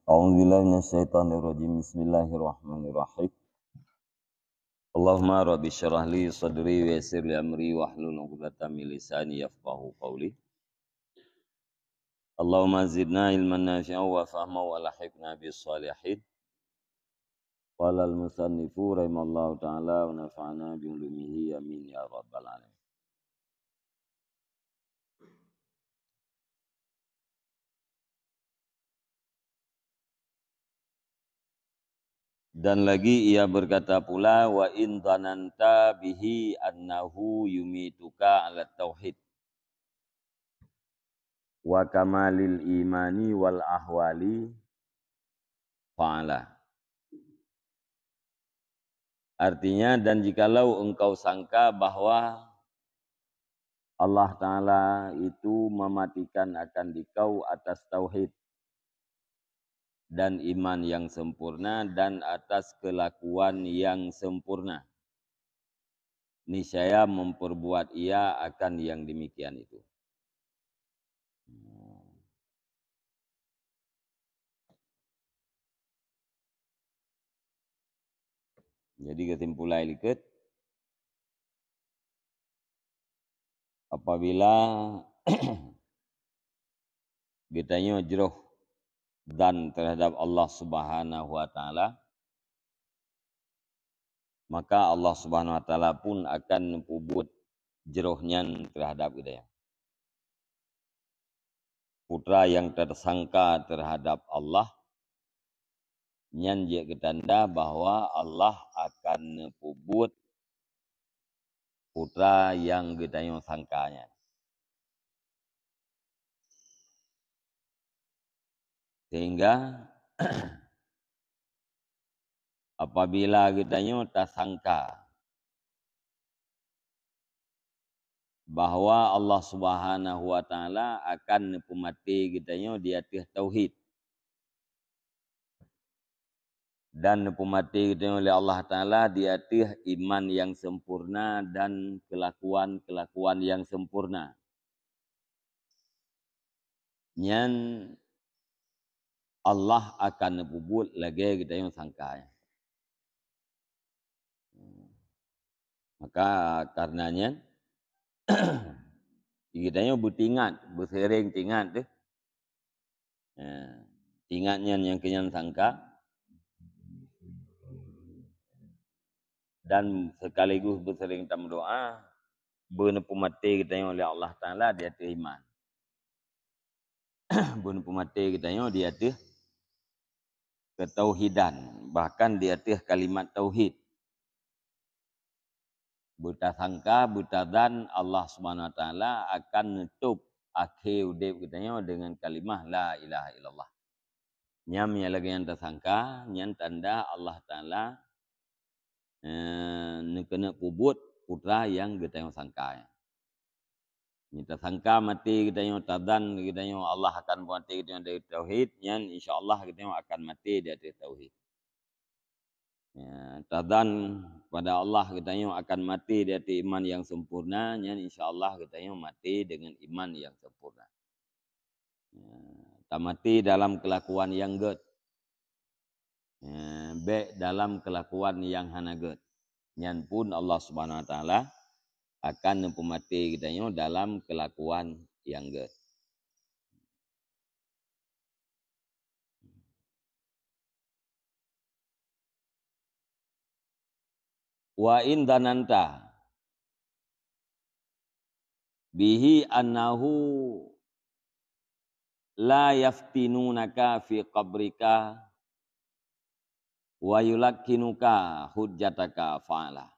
A'udzubillahi minasyaitonirrajim. Bismillahirrahmanirrahim. Allahumma rabbi syrah li sadri wa yassir li amri wahlul 'uqdatam min lisani yafqahu qawli. Allahumma zidna ilman nafi'an wa fahman wa lahiqna bis shalihin. Qala al musannifu rahimallahu ta'ala wa nafa'ana bi ulumihi amin ya rabbal alamin. Dan lagi ia berkata pula, wa in dhananta bihi annahu yumituka ala tauhid wa kamalil imani wal ahwali fa'ala. Artinya, dan jikalau engkau sangka bahwa Allah Ta'ala itu mematikan akan dikau atas tauhid dan iman yang sempurna dan atas kelakuan yang sempurna, niscaya memperbuat ia akan yang demikian itu. Jadi kesimpulan ikut, apabila kitanya jeroh dan terhadap Allah Subhanahu wa taala, maka Allah Subhanahu wa taala pun akan puput jerohnya terhadap kita. Putra yang tersangka terhadap Allah, nyan dia ketanda bahwa Allah akan puput putra yang kita yang sangkanya. Sehingga apabila kita tak sangka bahwa Allah Subhanahu wa taala akan pemati kita di atas tauhid, dan pemati kita oleh Allah taala di atas iman yang sempurna dan kelakuan-kelakuan yang sempurna. Nyan Allah akan puput lagi kita yang sangka. Maka karenanya kita yang bertingat, bersering tingat tu. Tingatnya yang kenyan sangka dan sekaligus bersering tam doa benepu mati kita yang oleh Allah Taala di atas iman. Benepu mati kita yang di atas ketauhidan, bahkan di atas kalimat tauhid. Buta sangka, buta dan Allah Subhanahu wa taala akan nutup akhir udip kita dengan kalimah la ilaha illallah. Nyam yang lagi yang tersangka, nyam tanda Allah taala kena puput putra yang kita yang sangka. Kita sangka mati kita yang tadan, kita yang Allah akan mati kita yang dari tauhid, nyam insyaallah kita yang akan mati dari tauhid. Tadan pada Allah kita yang akan mati di atas iman yang sempurna, dan insyaallah kita yang mati dengan iman yang sempurna. Tak mati dalam kelakuan yang good, baik dalam kelakuan yang hana good. Nyan pun Allah Subhanahu wa taala akan pemati kita yang dalam kelakuan yang good. Wa in dananta bihi annahu la yaftinunaka fi qabrika wa yulakkinuka hujjataka fa'ala.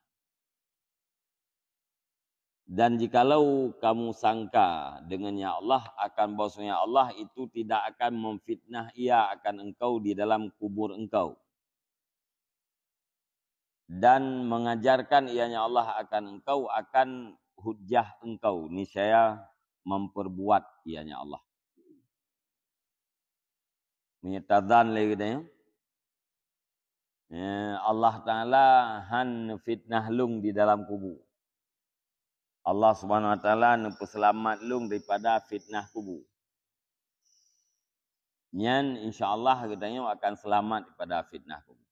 Dan jikalau kamu sangka dengannya Allah akan bahwasanya Allah itu tidak akan memfitnah ia akan engkau di dalam kubur engkau, dan mengajarkan ianya Allah akan engkau akan hujjah engkau, niscaya memperbuat ianya Allah. Menyatakan lagi dia, Allah Ta'ala han fitnah lung di dalam kubur. Allah Subhanahu wa taala selamat lung daripada fitnah kubur. Nyan insyaallah katanya akan selamat daripada fitnah kubur.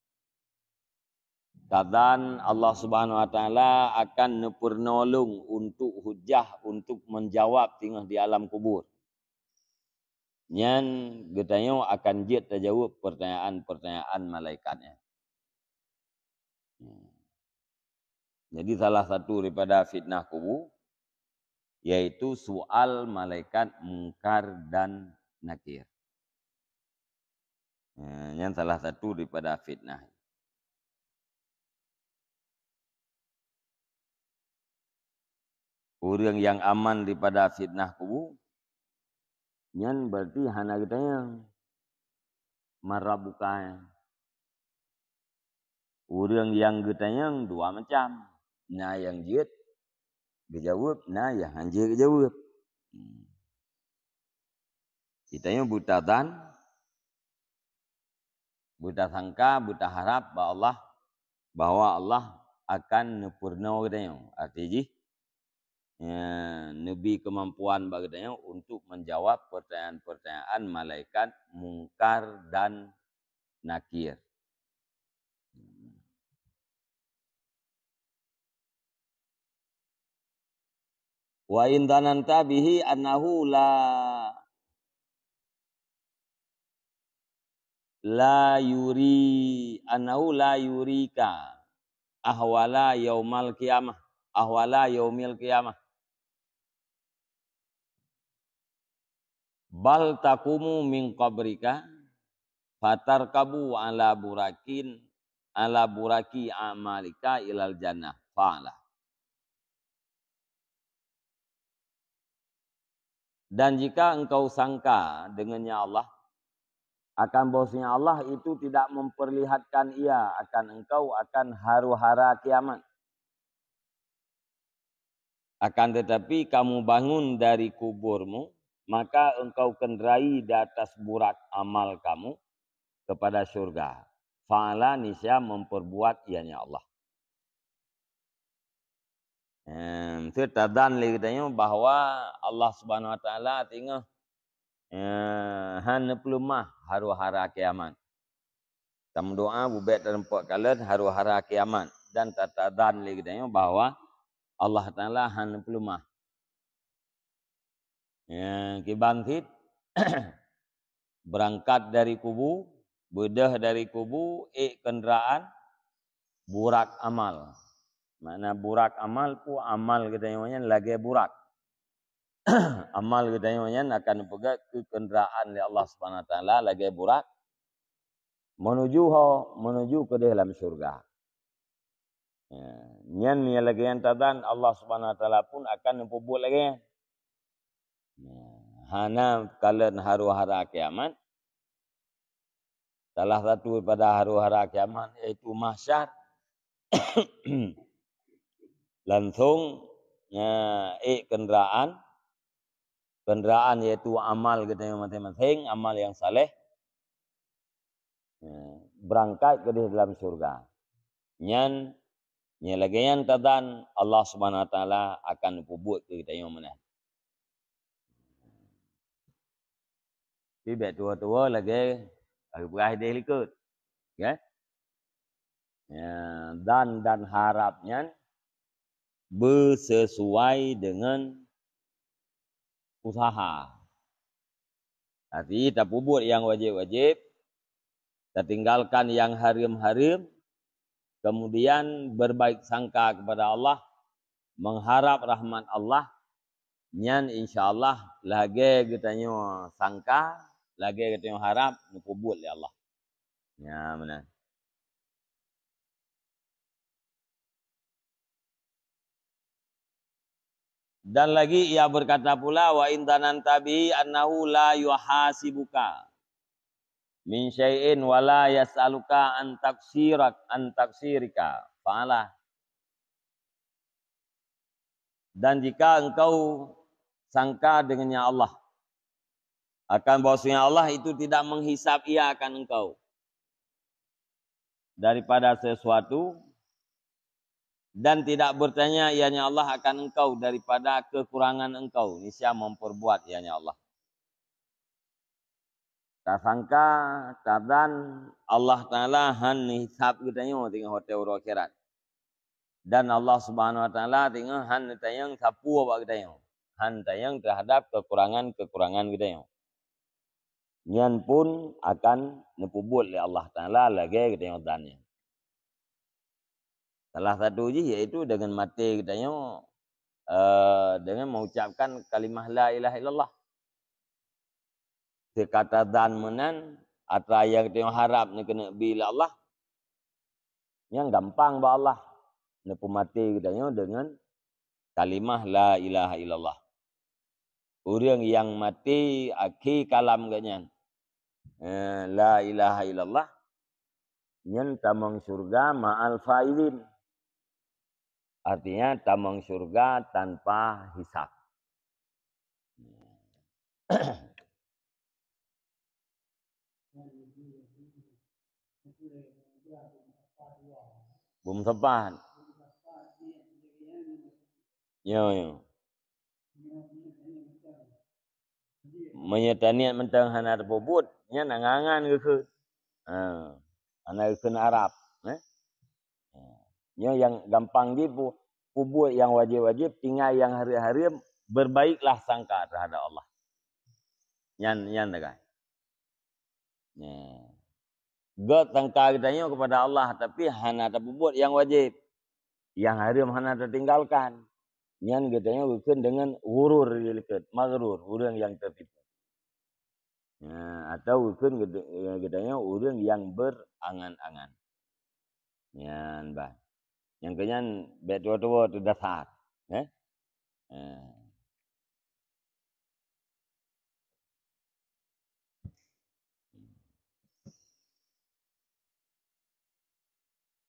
Dan Allah Subhanahu wa taala akan nepernolong untuk hujah untuk menjawab tinggal di alam kubur. Nyan katanya akan jid terjawab pertanyaan-pertanyaan malaikatnya. Jadi salah satu daripada fitnah kubur yaitu soal malaikat mungkar dan nakir. Yang salah satu daripada fitnah. Orang yang aman daripada fitnah kubur, yang berarti hana kita yang marabukai. Orang yang kita yang dua macam. Nah yang jid dijawab, nah yang anjir dijawab. Kita yang buta dan buta sangka, buta harap bahwa Allah akan nepurna katanya. Artinya Nabi kemampuan katanya untuk menjawab pertanyaan-pertanyaan malaikat mungkar dan nakir. Wa in dhananta bihi annahu la yurika ahwala yaumil qiyamah bal takumu min qabrika fatarkabu ala buraki amalika ilal jannah fa'ala. Dan jika engkau sangka dengannya Allah, akan bahwasanya Allah itu tidak memperlihatkan ia akan engkau akan haru-hara kiamat. Akan tetapi kamu bangun dari kuburmu, maka engkau kendarai di atas burak amal kamu kepada syurga. Fa'ala nisya memperbuat ianya Allah. Tertadan lagi katanya bahwa Allah Subhanahu wa taala tengah han pelumah haru-hara kiamat. Tam doa bubet dan empat kali haru-hara kiamat dan tertadan lagi katanya bahwa Allah taala han pelumah. Kibangkit berangkat dari kubu, bedah dari kubu, kenderaan burak amal. Mana burak amal pu amal kita namanya lagi burak. Amal kita namanya akan pegat ke kenderaan oleh Allah Subhanahu wa taala lagi burak menuju ke dalam syurga. Nyan ni lagi yang tadan Allah Subhanahu wa taala pun akan membuat lagi. Hana kalian haru-hara kiamat. Salah satu pada haru-hara kiamat yaitu mahsyar. Langsung kenderaan yaitu amal kita masing-masing, amal yang saleh berangkat ke dalam surga. Nyan lagi yang tadan Allah Subhanahu wa taala akan pubut ke kita yang mana. Tiba tua-tua lagi berah dia ikut. Ya. Dan harapnya bersesuai dengan usaha. Arti kita pubut yang wajib-wajib, kita tinggalkan yang haram-haram, kemudian berbaik sangka kepada Allah, mengharap rahmat Allah, nyan insyaallah lagi kita nyo sangka, lagi kita nyo harap pubut oleh Allah. Ya benar. Dan lagi ia berkata pula wa intanan tabi annahu la yuhasibuka min syai'in wala yas'aluka an taksirika fa'ala. Dan jika engkau sangka dengannya Allah akan bahwasanya Allah itu tidak menghisap ia akan engkau daripada sesuatu dan tidak bertanya ianya Allah akan engkau daripada kekurangan engkau. Niscaya memperbuat ianya Allah. Tak sangka tadan Allah Ta'ala han hisab kita nyo tengah hotel akhirat. Dan Allah Subhanahu Wa Ta'ala tengah han tayang sapu apa kita nyo. Han tayang terhadap kekurangan-kekurangan kita nyo. Nyan pun akan nepubut oleh Allah Ta'ala lagi kita nyo dannya. Salah satu je iaitu dengan mati kita nyo dengan mengucapkan kalimah la ilaha illallah. Sekata dan menan atau yang kita harap ni kena bila Allah yang gampang ba Allah nepu mati kita dengan kalimah la ilaha illallah. Orang yang mati akhir kalam katnya la ilaha illallah nyen tamang surga ma'al faizin. Artinya tamang surga tanpa hisab. Bum sepan. Yo. Menyetaniat mentang hana terbobot, nya nangangan ke. Ana kena Arab, Nya yang gampang di pubut yang wajib-wajib, tinggal yang hari-hari berbaiklah sangka terhadap Allah. Nyan dah kan. God sangka kita kepada Allah tapi hana terbobot yang wajib. Yang haram hana tertinggalkan. Nyan katanya bukan dengan gurur dekat, maghrur, orang yang tertipu. Atau bukan katanya orang yang berangan-angan. Nyan bah. Yang kenyan betul-betul tu dasar.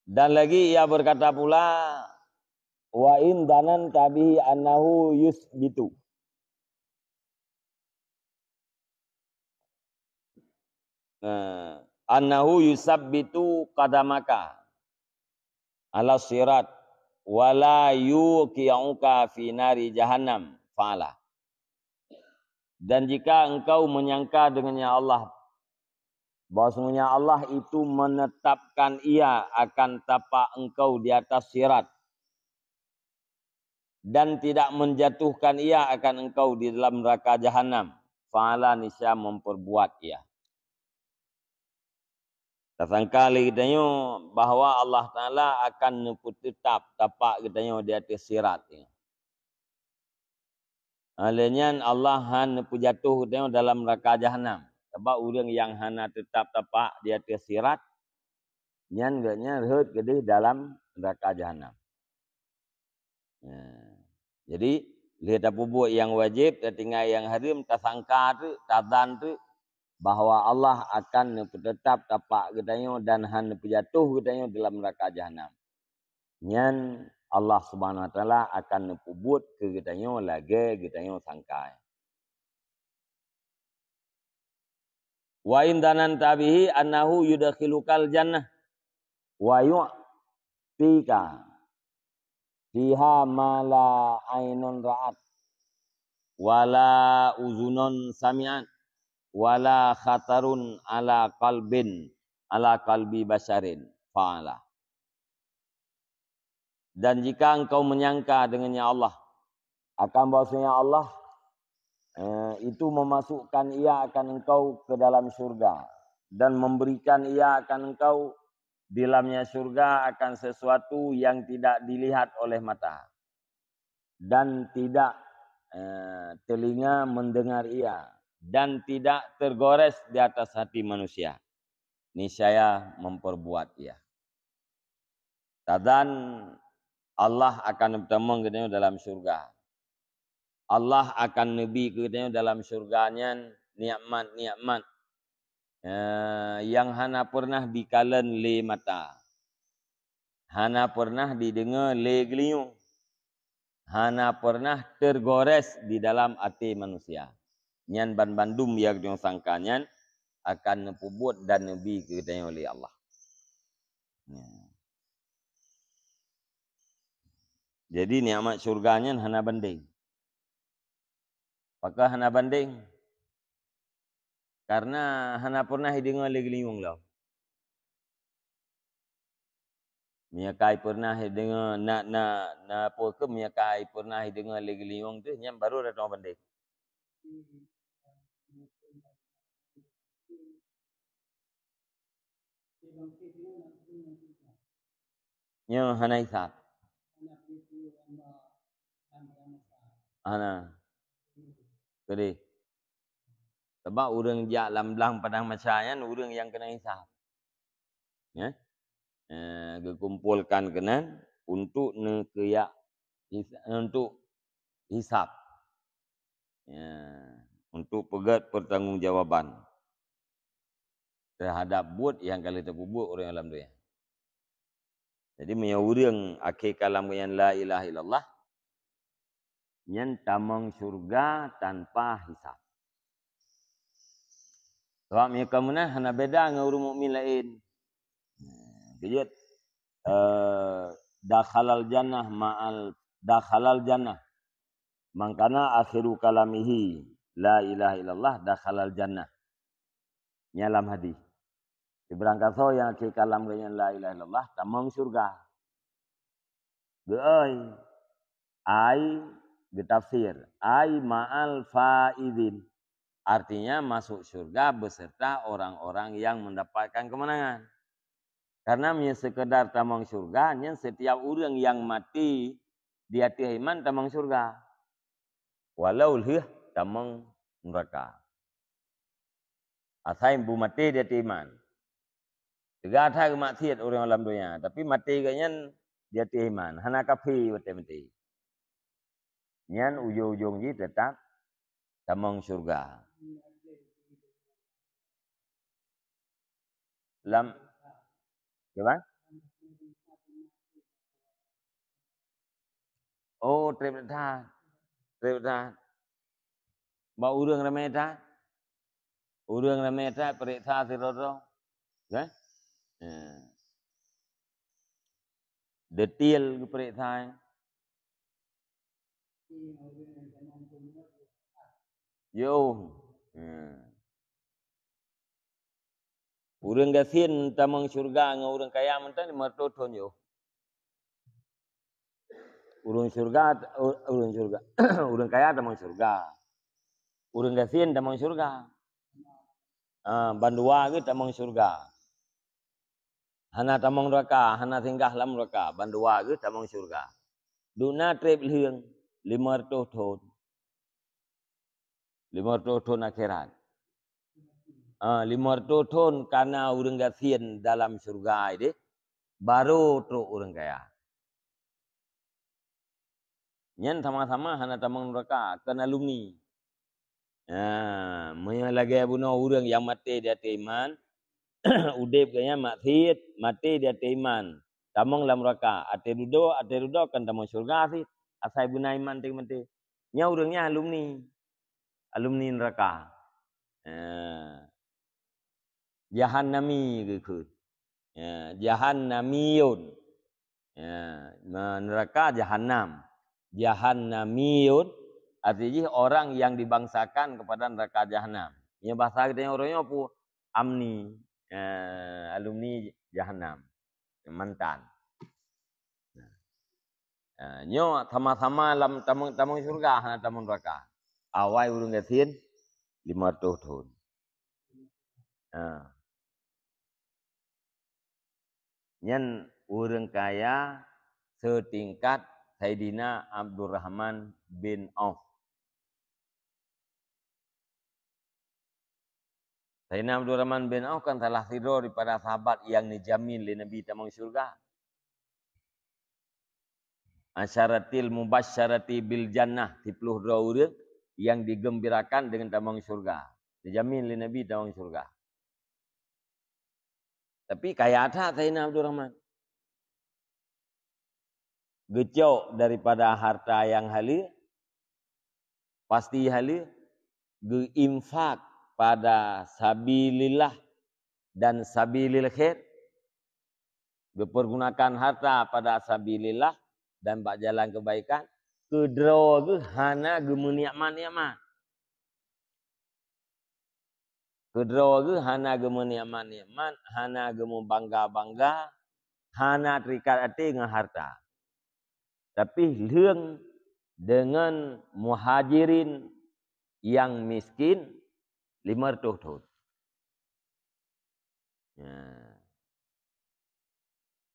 Dan lagi ia berkata pula wa in danan tabihi annahu yusbitu. Annahu yusabbitu qadamaka ala sirat wala yuqi'uka fi nari jahannam fa'ala. Dan jika engkau menyangka dengannya Allah bahwasanya Allah itu menetapkan ia akan tapak engkau di atas sirat dan tidak menjatuhkan ia akan engkau di dalam neraka jahanam, fa'ala nisya memperbuat ia. Tasangkali kitanya bahawa Allah Ta'ala akan tetap tapak kitanya di atas sirat. Alanya Allah han jatuh kitanya dalam neraka jahanam. Sebab orang yang hana tetap tapak di atas sirat, nyan gaknya rehat kedih dalam neraka jahanam. Jadi lihat apa buat yang wajib, tinggal yang haram, tasangka tu, tadan tu, bahawa Allah akan tetap tapak kitanya dan han jatuh kitanya dalam neraka jahanam. Nyan Allah Subhanahu Wa Taala akan nepubut ke kitanya lagi kitanya sangka. Wa in danan tabihi annahu yudkhilukal jannah wa yu'tika fiha ma la ainun ra'at wala uzunun sami'at wala khatarun ala qalbi basharin fa'ala. Dan jika engkau menyangka dengannya Allah akan bahwasanya Allah itu memasukkan ia akan engkau ke dalam surga dan memberikan ia akan engkau di dalamnya surga akan sesuatu yang tidak dilihat oleh mata dan tidak telinga mendengar ia dan tidak tergores di atas hati manusia. Niscaya memperbuat ia. Tadan Allah akan bertemu kita dalam surga. Allah akan nabi kita dalam surganya nikmat-nikmat yang hana pernah dikalan le mata. Hana pernah didengar le geliung. Hana pernah tergores di dalam hati manusia. Nyan bandum yang sangkanyan akan nepubut dan nabi kita oleh Allah. Jadi nikmat surganya hana banding. Apakah hana banding? Karena hana pernah dengar lagi liung lah. Mia kai pernah dengar na apa ke mia kai pernah dengar lagi liung tu nyam baru datang pandai. Nya hana hisap. Hana. Kedi. Sebab orang jak lam-lam padang masyayan orang yang kena hisap. Ya. Dikumpulkan kenan untuk nekeyak untuk hisap. Ya. Untuk pegat pertanggungjawaban terhadap buat yang kali terbuat orang alam dunia. Jadi punya orang akhir kalam yang la ilaha illallah yang tamang syurga tanpa hisap. Sebab mereka mana hana beda dengan orang mukmin lain. Dia dakhalal jannah dakhalal jannah. Mangkana akhiru kalamihi la ilaha illallah dakhalal jannah. Nyalam hadis. Ibrangkaso yang akhir kalam dengan la ilaha illallah tamang syurga. Geai ai getafsir ai ma'al faidin. Artinya masuk syurga beserta orang-orang yang mendapatkan kemenangan. Karena sekedar tamang syurga, setiap orang yang mati di hati iman tamang syurga. Walau lih tamang neraka. Asal ibu mati di hati iman. Juga ada kematian orang alam dunia, tapi mati kayaknya di hati iman. Hana kafi mati. Nyan ujung-ujung ji tetap tamang syurga. Lam Gimana? Oh, trip dah. Ba urang ramai dah. Urang ramai dah periksa siroro. Kan? Detail ke periksa. Yo. Urang gasin tamang syurga dengan urang kaya mentan mertoton yo. Urang syurga, urang kaya tamang syurga. Urang gasin tamang syurga. Bandua ke tamang syurga. Hana tamang neraka, hana singgah lam neraka, bandua ke tamang syurga. Duna trip liang 500 tahun. 500 tahun akhirat. 500 tahun karena orang gasian dalam surga ini baru teruk orang kaya. Nyan sama-sama hana tamang neraka kan alumni. Maya lagi bunuh orang yang mati di hati iman, udip kaya maksiat, mati di hati iman. Tamang dalam neraka, ate rudo kan tamang surga sih. Asai bunai iman mati. Nya orangnya alumni neraka. Jahannami ke. Jahannamiyun. Neraka Jahannam. Jahannamiyun artinya orang yang dibangsakan kepada neraka Jahannam. Yang bahasa kita orangnya apa? Amni. Alumni Jahannam. Mantan. Nyo sama-sama dalam tamang surga hana tamang neraka. Awai urung gasin 500 tahun. Nyan orang kaya setingkat Sayyidina Abdurrahman bin Auf. Sayyidina Abdurrahman bin Auf kan salah satu daripada sahabat yang dijamin oleh Nabi tamang syurga. Asyaratil mubasyarati bil jannah 10 orang yang digembirakan dengan tamang syurga. Dijamin oleh Nabi tamang syurga. Tapi kaya ada Sayyidina Abdurrahman. Gecok daripada harta yang halal, pasti halal, geinfak pada sabilillah dan sabilil khair, dipergunakan harta pada sabilillah dan bak jalan kebaikan, kedro ke hana gemeniakman-niakman. Kedua ke hana gemu nikmat-nikmat, hana gemu bangga-bangga, hana terikat hati dengan harta. Tapi liang dengan muhajirin yang miskin 500 tahun. Ya.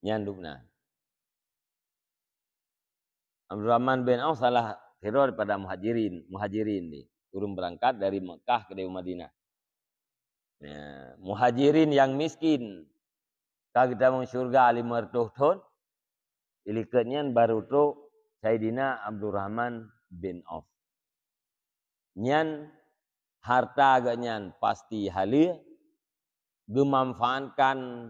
Nyandukna. Abdurrahman bin Auf salah teror pada muhajirin ni. Turun berangkat dari Mekah ke Madinah. Ya. Muhajirin yang miskin. Kalau kita mau syurga 500 tahun. Ilikatnya baru tu Sayyidina Abdurrahman bin Auf. Nyan harta agaknya pasti halia. Gemanfaatkan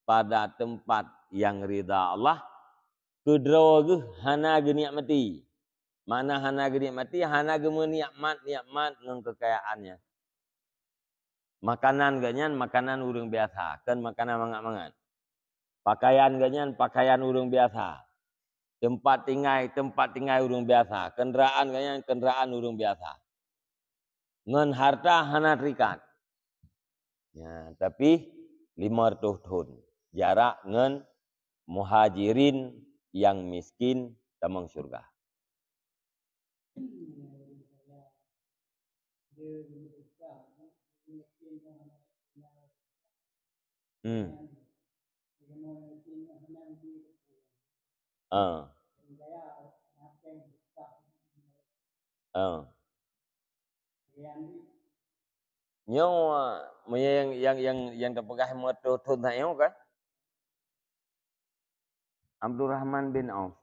pada tempat yang ridha Allah. Kedua ke hana ge nikmati. Mana hana ge nikmati, hana ge nikmat dengan kekayaannya. Makanan ganyan makanan urang biasa, kan makanan mangat-mangat. Pakaian ganyan pakaian urang biasa. Tempat tinggal urang biasa. Kendaraan ganyan kendaraan urang biasa. Ngan harta hana terikat. Ya, tapi 500 tahun. Jarak ngan muhajirin yang miskin tamang syurga. Yang terpegang motor tahun saya kan? Abdurrahman bin Auf.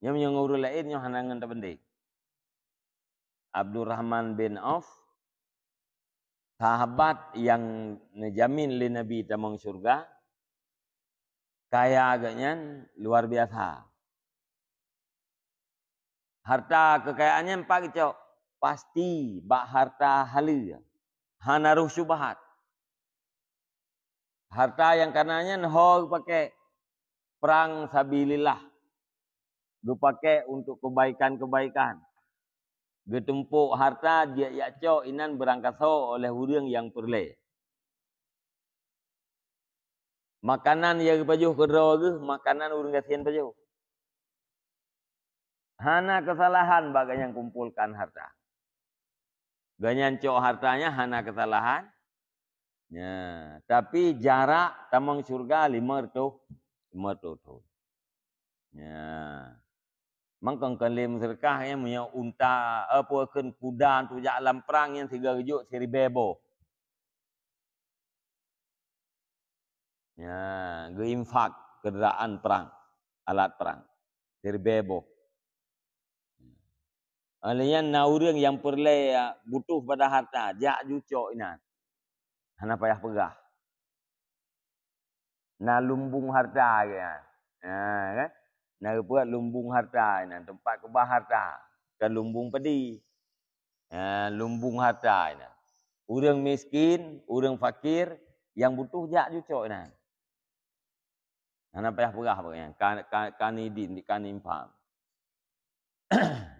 Yang urut lain yang hanangan terpenting. Abdurrahman bin Auf sahabat yang menjamin li Nabi tamang syurga. Kaya agaknya luar biasa. Harta kekayaannya 4 kecok. Pasti bak harta halia. Hanaruh syubhat. Harta yang karenanya ho pakai perang sabilillah. Gue pakai untuk kebaikan-kebaikan. Gue tumpuk harta dia yakco inan berangkat so oleh orang yang perle. Makanan yang pajuh kedua ke makanan urang kasihan pajuh. Hana kesalahan bagai yang kumpulkan harta. Ganyan cok hartanya hana kesalahan. Ya, tapi jarak tamang surga 500 tahun. Ya. Mangkang kelim serkah yang punya unta apa ken kuda tu jalan perang yang 3 rejuk seri bebo. Ya, ge infak kenderaan perang, alat perang. Seri bebo. Alian na urang yang perle butuh pada harta, jak jucok inan. Hana payah pegah. Na lumbung harta kan. Kan? Na buat lumbung harta inan, tempat kebah harta. Kan lumbung padi. Lumbung harta inan. Urang miskin, urang fakir yang butuh jak jucok inan. Hana payah pegah pokoknya. Kan infak.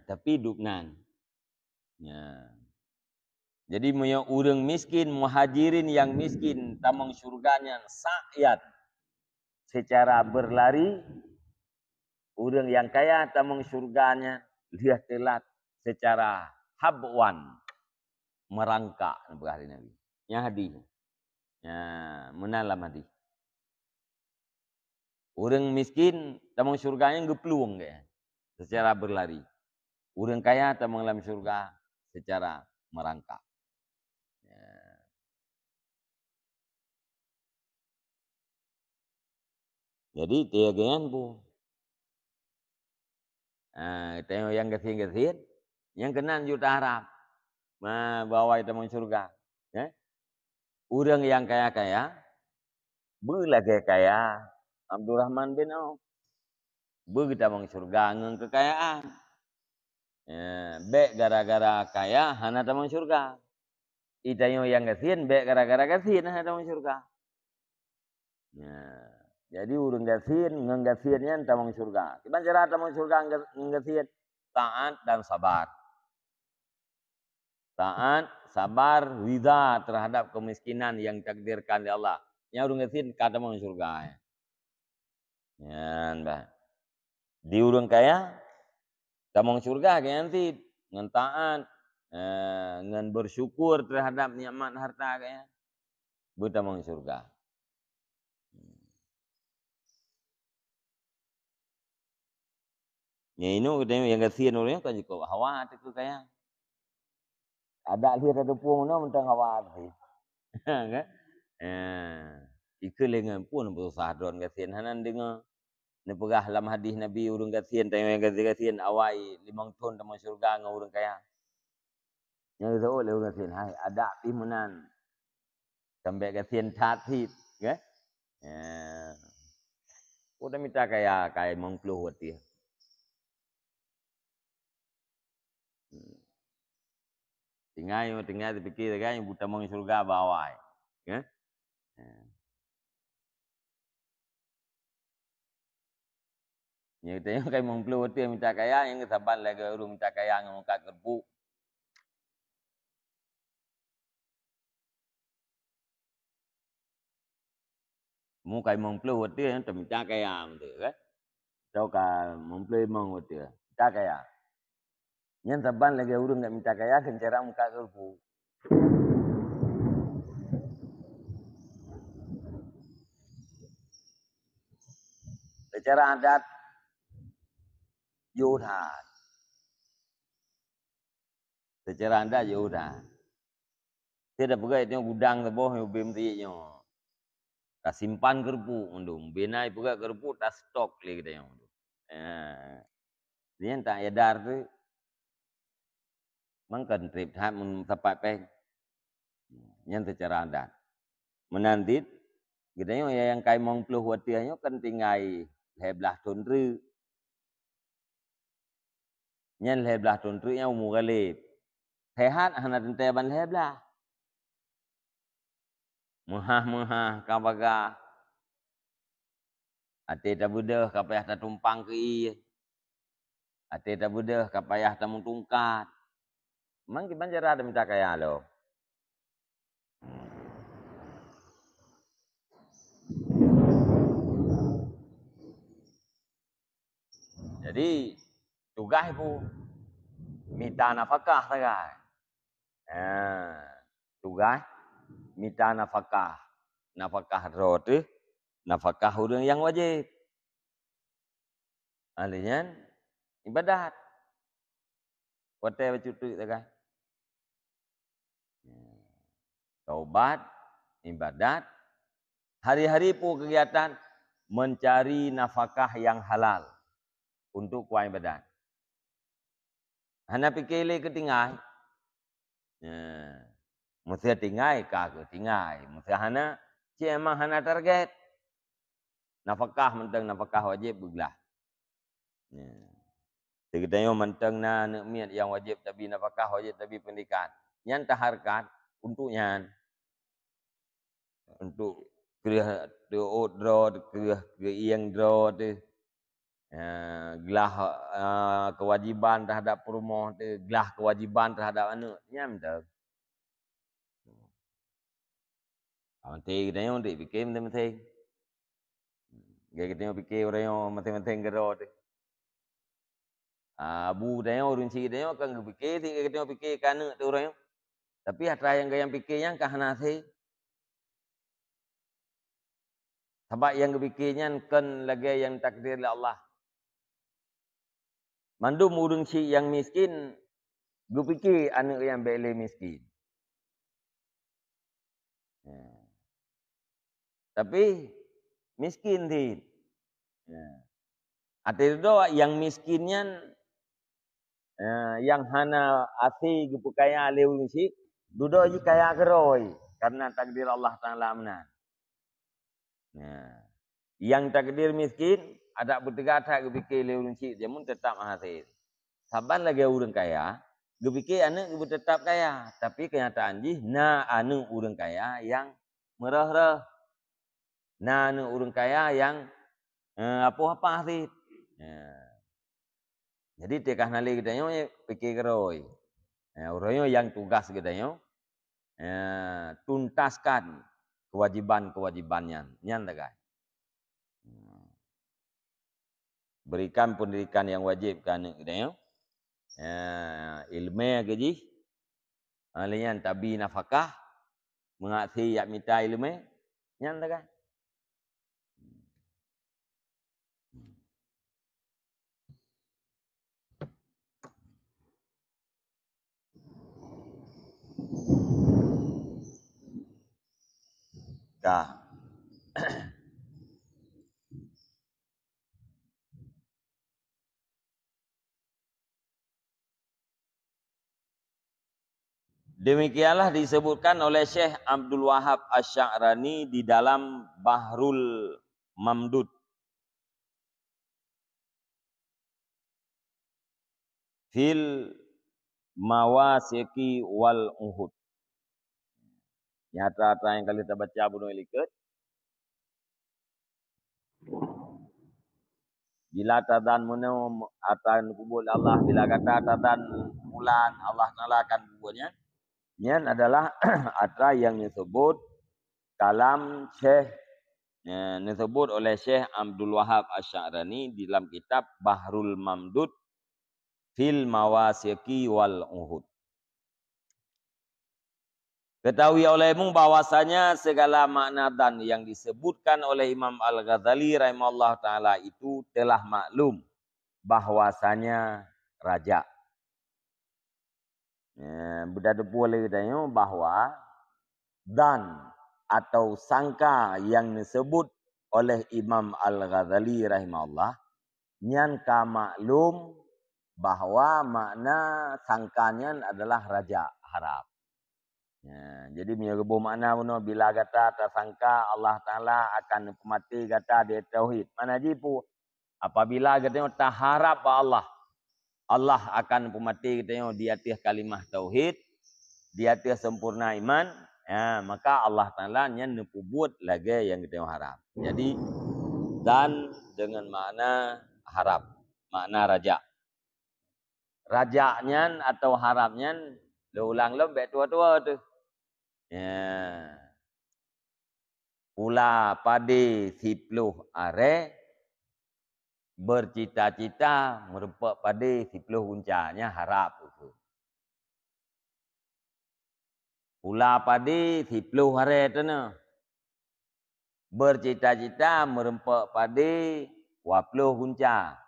Tapi duknan. Ya. Jadi punya orang miskin, muhajirin yang miskin, tamang syurganya sa'yat secara berlari. Orang yang kaya tamang syurganya lihat telat secara habwan merangkak berhari Nabi. Yang hadis. Ya, menalam hadis. Orang miskin tamang syurganya gepeluang dia secara berlari. Orang kaya tamang dalam syurga secara merangkak. Jadi tiagaan bu. Tengok yang kesir-kesir, yang kenan juta harap. Bawa itu mau surga. Orang yang kaya-kaya, berlagi kaya. Abdurrahman bin Auf. Kita mau surga dengan kekayaan. Baik gara-gara kaya, hana tamang surga. Itayo yang kesir, baik gara-gara kesir, hana tamang surga. Jadi urang gasir, ngegasirnya tamang surga. Gimana cara tamang surga ngegasir? Taat dan sabar. Taat, sabar, ridha terhadap kemiskinan yang takdirkan oleh Allah. Yang urang kecil kata mau surga. Yan bah. Di urang kaya, tamang surga kaya nanti ngan taat, ngan bersyukur terhadap nikmat harta kaya, bertamang surga. Ya ini yang kasihan orang kan juga hawa tu kaya. Ada lihat ada pun no mentang hawa tu. Kan? Ikut lengan pun berusaha don kasihan hanan dengar. Nepegah dalam hadis Nabi urang kasihan tengok yang kasihan awai 5 tahun dalam surga dengan urang kaya. Yang itu oleh urang kasihan hai ada pimunan. Sampai kasihan tatit, kan? Udah minta kaya mengkeluh hati. Tinggal dipikir kan buta mong surga bawai. Kan? Yang tengok kayak mengkeluh hati minta kaya yang kesaban lagi urung minta kaya ngangkat kerbu. Mu kayak mengkeluh hati yang minta kaya betul kan? Tahu kan mengkeluh mong hati. Minta kaya. Yang saban lagi urung enggak minta kaya kencara muka kerbu. Secara adat Yudha. Secara adat Yudha. Tidak pegawai itu gudang teboh yang bim tiiknya. Tak simpan kerbu undung. Benai pegawai kerbu tak stok lagi kita yang undung. Dia tak yadar tu. Mangkan trip tak mentepat peng. Yang secara adat. Menantit. Kita yang kai mong puluh watiannya kan tinggai lebelah tundru. Yang lebelah tundru yang umur galip. Sehat hana tentai ban lebelah. Muhah kabaga. Ate tak budah kapayah tak tumpang ke iya. Ate tak budah kapayah tak mutungkat. Mang ki banjar ada minta kaya lo. Jadi tugas pun minta nafkah saja. Tugas minta nafkah. Nafkah roti, nafkah orang yang wajib. Alian ibadat. Hotel cuti saja. Taubat, ibadat. Hari-hari pun kegiatan mencari nafkah yang halal untuk kuai badan. Hana fikir le ketinggai. Mesti tinggai ka ke tinggai. Mesti hana emang hana target. Nafkah mentang nafkah wajib beglah. Kita mentang na miat yang wajib tapi nafkah wajib tapi pendidikan. Yang taharkat untuk nyan. Untuk kerja draw kerja yang draw tu. Gelah kewajiban terhadap rumah tu, gelah kewajiban terhadap anak, nyam tu. Penting kita yang fikir penting. Kita fikir orang yang penting gero tu. Abu dah yang orang cik dah yang kan fikir kita fikir kan tu orang yang. Tapi hatra yang fikirnya kan hanasi. Sebab yang fikirnya kan lagi yang takdir oleh Allah. Mandum orang cik yang miskin, gue fikir anak yang beli miskin. Tapi miskin ti. Arti itu yang miskinnya yang hana ati gue kaya leu misik, duduk je kaya geroi karena takdir Allah Taala menan. Yang takdir miskin ada bertegak gue fikir leu misik dia mun tetap hati. Saban lagi orang kaya, gue fikir anak gue tetap kaya, tapi kenyataan ji na anu orang kaya yang merah-rah. Na anu orang kaya yang apa-apa sih. Jadi tekah nali kita yang fikir keroi. Orang yang tugas kita yang tuntaskan kewajiban-kewajibannya. Nyan tak kan? Berikan pendidikan yang wajib kan kita ilmu gaji alian tabi nafkah mengaksi yak minta ilmu nyan tak kan? Kah. Demikianlah disebutkan oleh Syekh Abdul Wahab Asy-Sya'rani di dalam Bahrul Mamdud. Fil Mawasiqi wal Uhud. Nyata-nyata yang kali kita baca bunuh ilikut. Bila tadan munu atan kubul Allah, bila kata tadan bulan Allah Taala akan kubulnya. Ini adalah atra yang disebut kalam Syekh disebut oleh Syekh Abdul Wahab Asy-Sya'rani di dalam kitab Bahrul Mamdud fil Mawasiqi wal Uhud. Ketahui olehmu bahwasanya segala makna dan yang disebutkan oleh Imam Al-Ghazali rahimahullah taala itu telah maklum bahwasanya raja. Berada boleh katanya bahwa dan atau sangka yang disebut oleh Imam Al-Ghazali rahimahullah nyan ka maklum bahwa makna sangkanya adalah raja harap. Jadi menyebut makna bunuh bila kata tersangka Allah Taala akan mati kata dia tauhid. Mana jipu apabila katanya tak harap Allah Allah akan pemati katanya di atas kalimah tauhid, di atas sempurna iman, maka Allah Taala nya nepubut lagi yang kita harap. Jadi dan dengan makna harap, makna raja. Rajanya atau harapnya ulang lembek tua-tua tu. Pula padi 10 are bercita-cita merupak pada 10 uncanya harap itu. Pula pada 10 hari itu bercita-cita merempak pada 20 unca.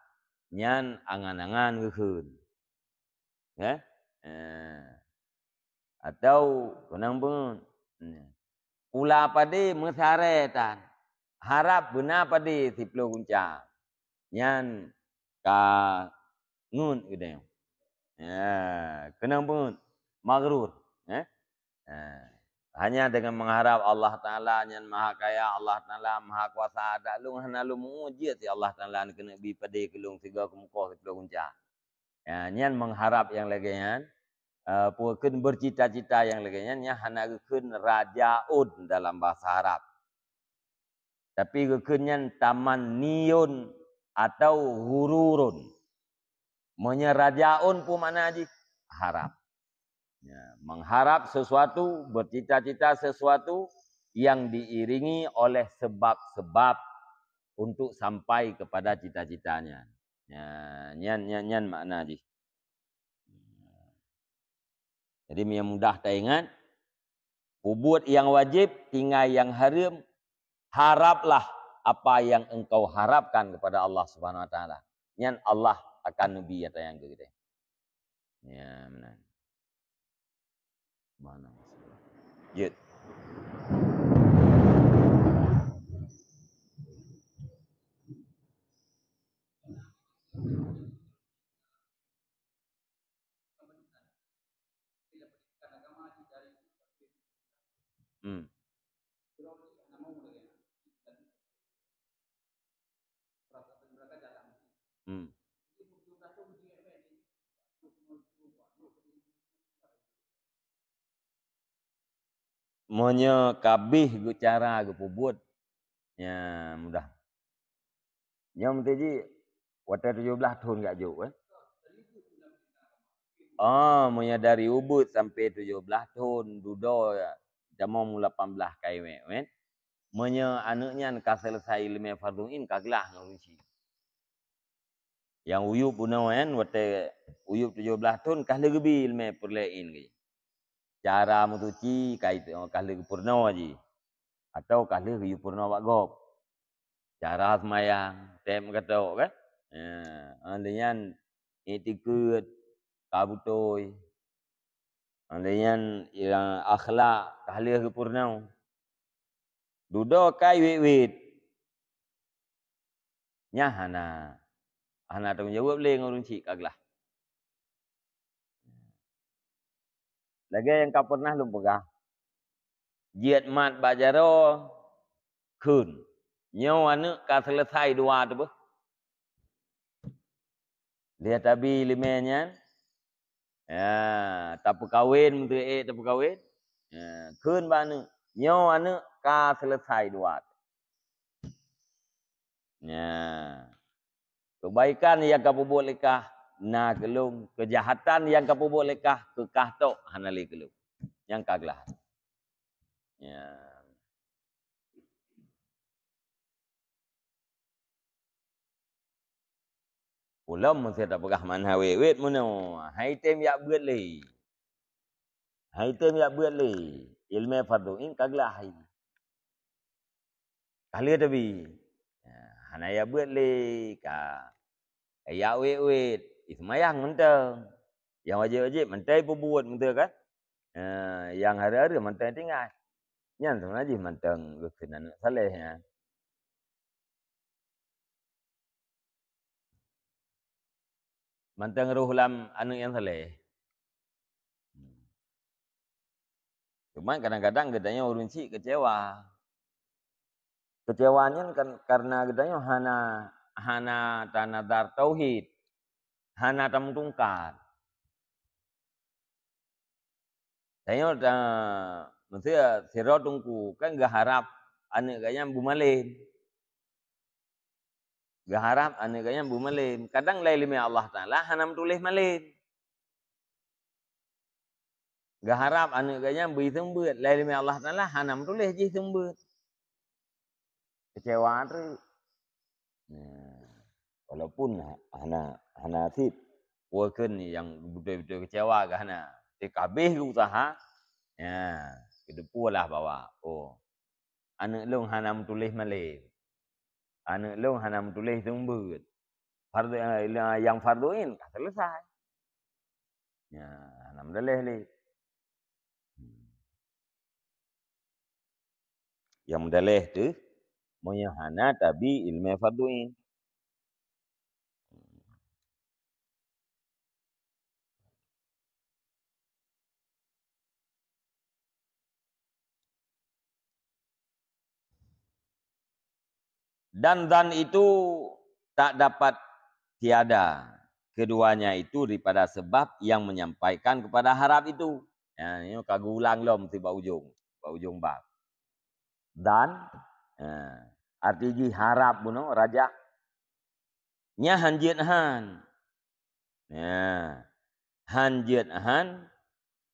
Nyan angan-angan keun. Atau kenang pun. Pula pada mesaretan. Harap benar pada 10 unca. Nyan ka ngun gitu. Kenang pun magrur. Hanya dengan mengharap Allah Ta'ala yang maha kaya, Allah Ta'ala maha kuasa ada lu hanalu mujizat ya Allah Ta'ala kena bi pada kelung tiga kemuka sepuluh kunca. Nyan mengharap yang lagian pukeun bercita-cita yang lagian nya hana keun rajaun dalam bahasa Arab. Tapi keunnya taman niun atau hururun. Menyerajaun pun mana aja harap. Mengharap sesuatu, bercita-cita sesuatu yang diiringi oleh sebab-sebab untuk sampai kepada cita-citanya. Nyan makna aja. Jadi yang mudah tak ingat, ubud yang wajib, tinggal yang haram, haraplah apa yang engkau harapkan kepada Allah Subhanahu Wa Taala. Nyan Allah akan nabi atau yang gitu. Ya benar. Mana? Jid. Monya kabih gu cara gu pubut. Ya mudah. Yang mesti ji water 17 tahun gak jauh Menyadari ubud sampai 17 tahun. Dudo jamam 18 kai men. Menya anaknya ka selesai ilmu farduin kaglah ngurunci. Yang uyup punau kan wate uyup 17 tahun kah lebih ilmu perlain ke. Cara mutuci kait kah lebih purnau aji. Atau kah lebih purnau wak gop. Cara semayang tem kata kan. Andian etikut kabutoi. Andian yang akhlak kah lebih purnau. Dudo kai wit. Nyahana. Hana tanggung jawab le ngurun cik kaglah. Lagi yang kau pernah lu pegah. Jiat mat bajaro kun. Nyawa anu ka selesai dua tu bah. Dia tabi limenya. Ya, tak kawin menteri tak kawin. Ya, kun banu. Nyawa anu ka selesai dua. Ya. Kebaikan yang kau bolehkah na kelung, kejahatan yang kau bolehkah kekah tok hanali kelung. Yang kaglah. Ya. Ulam mesti tak pegah mana wet muno. Hai tem yak buat le. Hai tem yak buat le. Ilmu fardu in kaglah hai. Kali tapi. Hana yak buat le ka. Yak wet. Ismayang mentang. Yang wajib-wajib mentai pun buat mentang kan. Yang hari-hari mentang tinggal. Nyan sebenarnya mentang kekenan saleh ya. Mentang ruhulam anu yang saleh. Cuma kadang-kadang gedanya urunci kecewa. Kecewanya kan karena gedanya hana tanadar tauhid. Hana tamtungkar. Saya mesti sira tungku kan gak harap ane kayaknya bumalin. Gak harap ane kayaknya bumalin. Kadang lain Allah Taala hanam tulis malin. Gak harap ane kayaknya bisembut. Lain Allah Taala hanam tulis je sembut. Kecewa tu. Walaupun hana sip worker ni yang betul-betul kecewa ke hana. Kabeh ke usaha. Ya, kedepulah bawa. Anak long hanam tulis malin. Anak long hanam tulis sembut. Yang farduin selesai. Ya, hanam dalih li. Yang dalih tu monya hana tapi ilmu farduin. Dan itu tak dapat tiada. Keduanya itu daripada sebab yang menyampaikan kepada harap itu. Ya, ini kagulang lom tiba ujung bab. Dan arti harap buno raja nya hanjian han. Ya. Hanjian han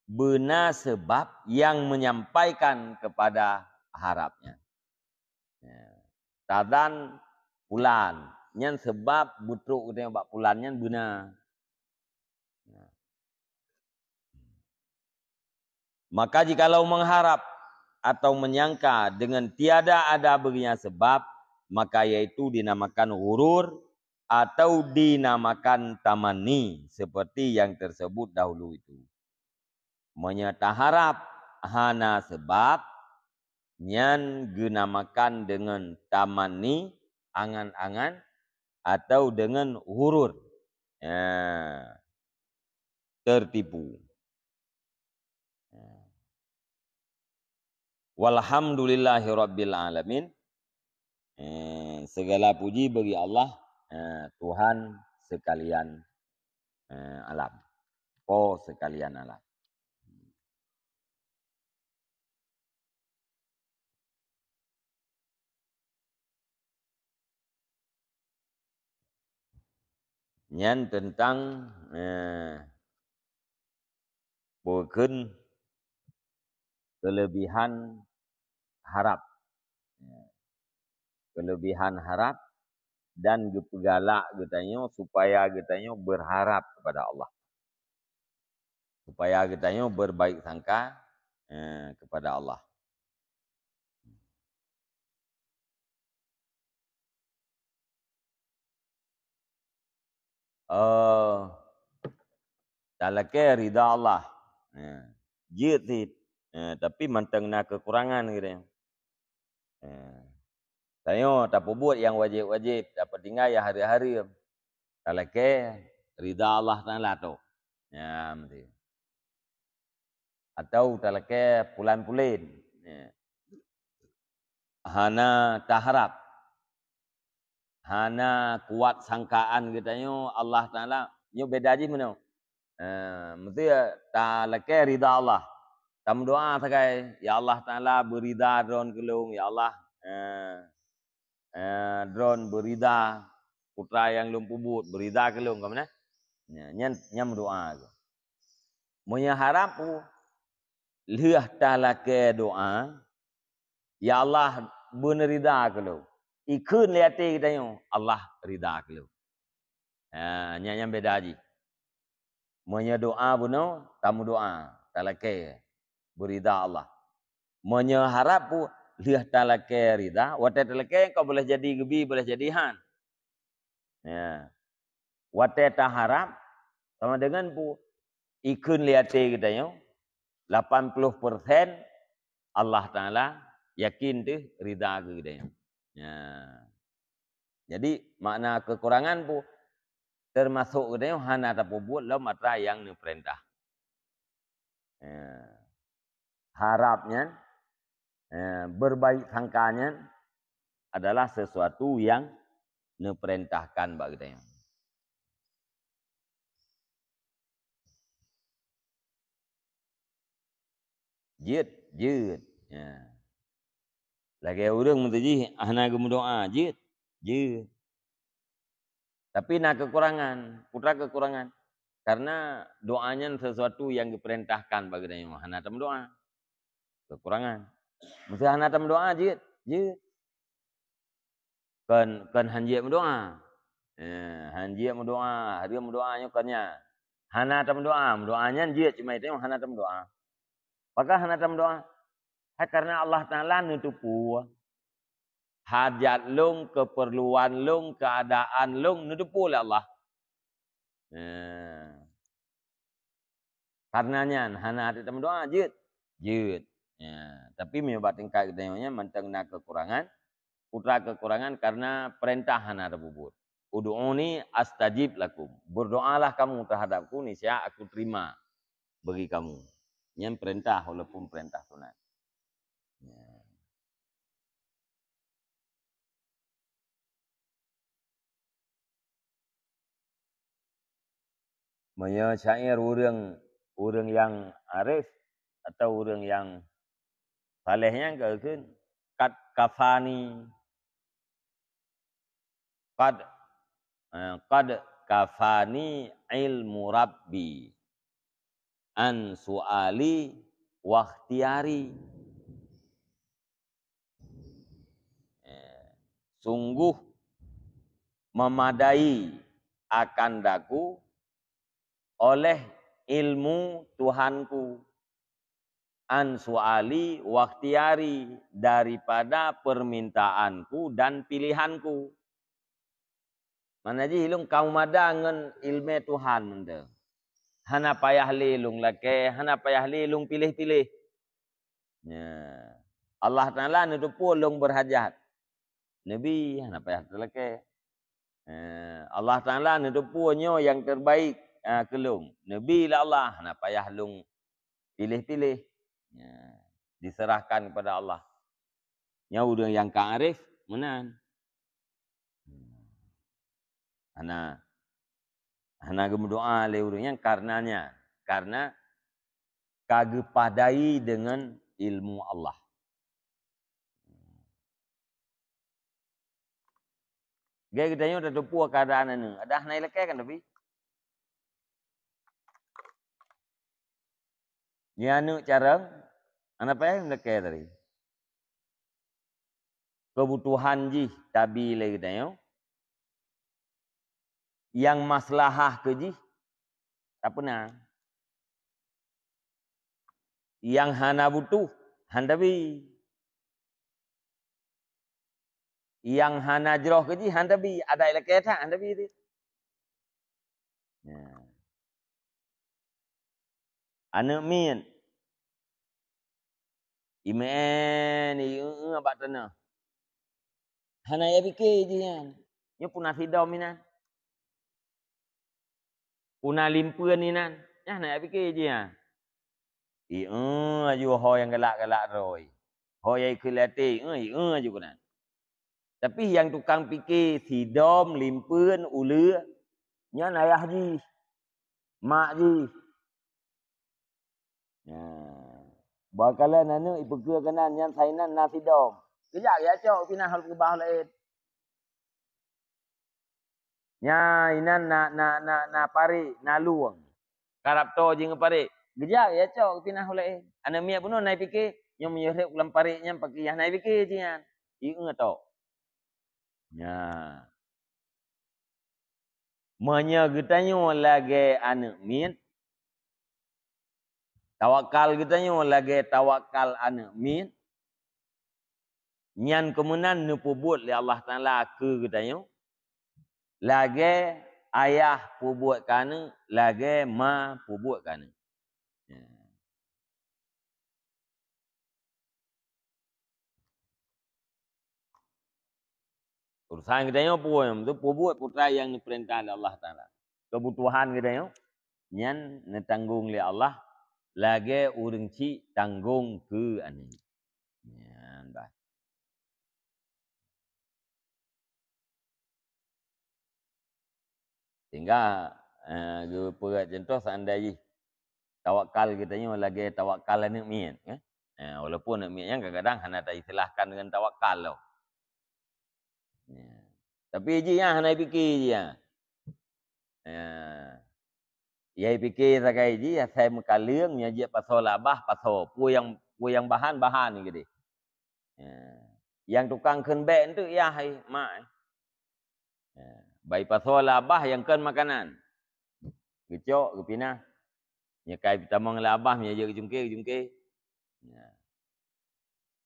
benar sebab yang menyampaikan kepada harapnya. Ya. Tadan pulan. Nyan sebab butruk kita bak pulan nyan benar. Ya. Maka jikalau mengharap atau menyangka dengan tiada ada baginya sebab, maka yaitu dinamakan hurur atau dinamakan tamani seperti yang tersebut dahulu itu. Menyata harap hana sebab nyan dinamakan dengan tamani angan-angan atau dengan hurur. Ya. Tertipu. Walhamdulillahirabbil alamin. Segala puji bagi Allah, Tuhan sekalian alam. Sekalian alam. Nyan tentang bukan kelebihan harap. Kelebihan harap dan gepegalak getanya supaya getanya berharap kepada Allah. Supaya getanya berbaik sangka kepada Allah. Talake ridha Allah. Jid tapi manteng na kekurangan gitu. Saya tak buat yang wajib-wajib, dapat tinggal ya hari-hari. Talake ridha Allah Taala tu. Ya, mesti. Atau talake pulan-pulin. Hana taharap. Hana kuat sangkaan katanya Allah Taala. Nyo beda aja mana? Mesti talake ridha Allah. Tam doa sakai, ya Allah Taala berida dron kelung, ya Allah dron berida putra yang lumpuh but berida kelung ke mana? Nyam doa tu. Monya harap pu liah talake doa, ya Allah benerida kelung. Ikun liati kita yo, Allah rida kelung. Nyam beda aja. Monya doa buno, tamu doa talake berida Allah. Monya harap pu liah talake rida, wate talake kau boleh jadi gebi, boleh jadi han. Ya. Wate taharap sama dengan pu ikun liate kita yo 80% Allah Taala yakin tu rida ke kita yo. Ya. Jadi makna kekurangan pu termasuk kita yo hana tapubut lo matra yang ni perintah. Ya. Harapnya berbaik sangkanya adalah sesuatu yang diperintahkan bagi kita. Jid. Ya. Lagi orang mentuji ahna gemudoa jid. Tapi nak kekurangan, putra kekurangan. Karena doanya sesuatu yang diperintahkan bagi kita. Hana tam doa. Kekurangan. Mesti hana tam doa jid. Kan hanjia mendoa. Hanjia mendoa, hari mendoanya kannya. Hana tam doa, mendoanya jid cuma itu hana tam doa. Apakah hana tam doa? Karena Allah Taala nutupu hajat lung, keperluan lung, keadaan lung nutupu oleh Allah. Karenanya hana tam doa jid. Tapi menyebab tingkat katanya mentang nak kekurangan. Putra kekurangan karena perintah hana terbubut. Udu'uni astajib lakum. Berdoalah kamu terhadapku, niscaya aku terima bagi kamu. Yang perintah walaupun perintah sunat. Maya syair orang yang arif atau orang yang salehnya kan kad kafani ilmu rabbi an suali waktiari. Sungguh memadai akan daku oleh ilmu Tuhanku an suali waktiari daripada permintaanku dan pilihanku. Mana ji hilung kau madangan ilmu Tuhan mende. Hana payah lilung lake, hana payah lilung pilih-pilih. Allah Taala nutupu lung berhajat. Nabi hana payah lake. Allah Taala nutupunyo yang terbaik kelung. Nabi lah Allah hana payah lung pilih-pilih. Diserahkan kepada Allah. Nya udah yang ka'arif menan. Hana gemudoa le urangnya karena kagepadai dengan ilmu Allah. Gaya kita nyo dah tupu keadaan ini. Ada naik lekai kan tapi Ni anu cara ana apa yang mereka tadi. Kebutuhan ji tabi lagi tanya. Yang maslahah ke ji tak pernah. Yang hana butuh handabi. Yang hana jroh ke ji handabi. Ada ilakeh tak handabi tu. Ya. Anak min. Imen abak tanah. Hana ya fikir je kan. Nya punah sidom ni nan. Punah limpuan ni nan. Ya hana ya fikir je kan. Aju ho yang galak-galak roi. Ho yang kelati, aju kan. Tapi yang tukang fikir sidom, limpuan, ula, nya ayah ji. Mak ji. Ya. Bakalan anu ibu ke kanan yang sainan nasi dom. Kejap ya cok pinah hal ke bah lain. Nya inan na pari na luang. Karap to je ngepari. Kejap ya cok pinah hal lain. Ana mia pun naik fikir yang menyerap ulam pari nya pakai yang naik fikir je kan. Ingat to. Ya. Menya getanyo lagi anu min. Tawakal getanyo lagi tawakal anu min. Nyan kemenan nu pubut li Allah Taala ke getanyo. Lagi ayah pubut kana, lagi ma pubut kana. Ya. Urusan getanyo pun tu pubut putra yang diperintah oleh Allah Taala. Kebutuhan getanyo nyan netanggung li Allah lagi urang ci tanggung ke ani. Nyan bah. Sehingga perat contoh seandainya tawakal katanya lagi tawakal nak mian. Walaupun nak mian yang kadang-kadang hana tak istilahkan dengan tawakal tau. Tapi je yang hana fikir je yang. Ya fikir sakai je saya mekaliang nya je pasal abah pasal pu yang bahan-bahan ni gede. Yang tukang kenbek tu ya hai mak. Baik pasal abah yang kan makanan. Gecok, gepinah. Nya kai pertama ngala abah nya je jungke. Ya.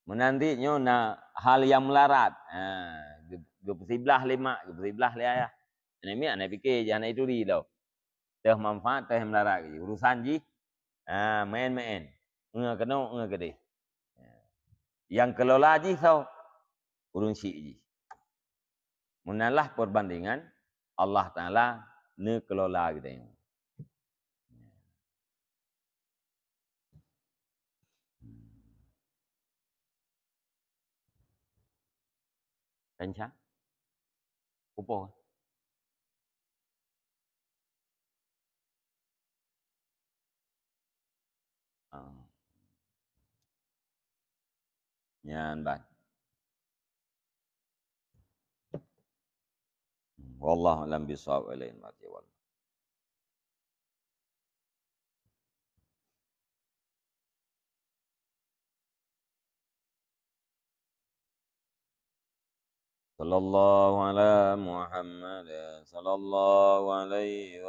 Menanti nyo na hal yang melarat. Gepesiblah lima, gepesiblah le ayah. Ini ana fikir je ana itu di tau. Teh manfaat teh melarat je. Urusan ji main-main. Enga keno enga gede. Yang kelola ji tau urun syik ji. Munalah perbandingan Allah Taala ne kelola gitu. Kencang? Upo? Nyan ban. Wallahu a'lam bishawab alain mati wal. Sallallahu ala Muhammad sallallahu alaihi